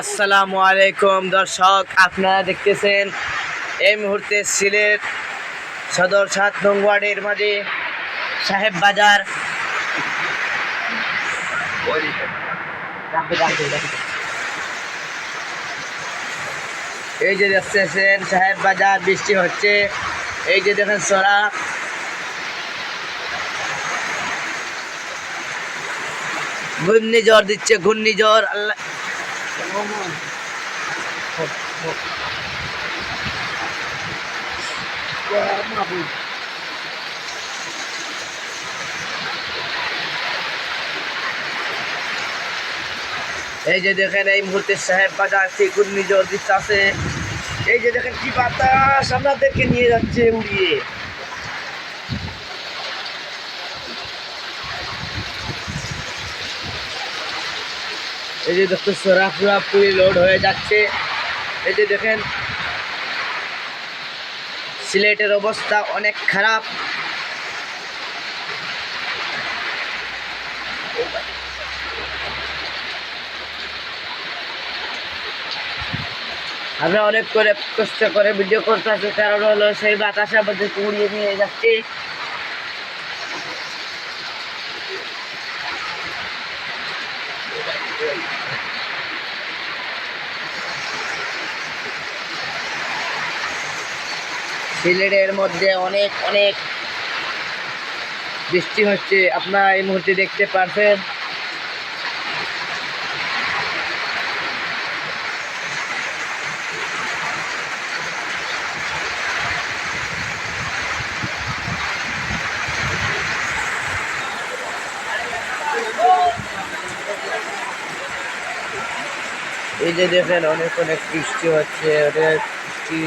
আসসালামু আলাইকুম দর্শক, আপনারা দেখতেছেন এই মুহূর্তে সিলেট সদর ৭ নং ওয়ার্ডের মাঝে সাহেব বাজার। এই যে দেখতেছেন সাহেব বাজার, বৃষ্টি হচ্ছে। এই যে দেখেন সরা, ঘূর্ণিঝড় দিচ্ছে, ঘূর্ণিঝড়। আল্লাহ এই যে দেখেন এই মুহূর্তে সাহেব বাজার সেই ঘূর্ণিঝড় দিচ্ছে আছে। এই যে দেখেন কি বাতাস আমাদেরকে নিয়ে যাচ্ছে উড়িয়ে। এই যে দেখতে সরা পুরোপুরি লোড হয়ে যাচ্ছে। এই যে দেখেন সিলেটের অবস্থা অনেক খারাপ। আমরা অনেক করে কষ্ট করে ভিডিও করতেছি, কারণ হলো সেই বাতাসে আমাদের উড়িয়ে নিয়ে যাচ্ছে। সিলেটের মধ্যে অনেক অনেক বৃষ্টি হচ্ছে, আপনারা এই মুহূর্তে দেখতে পাচ্ছেন। এই যে দেখেন অনেক অনেক বৃষ্টি হচ্ছে, অনেক বৃষ্টি।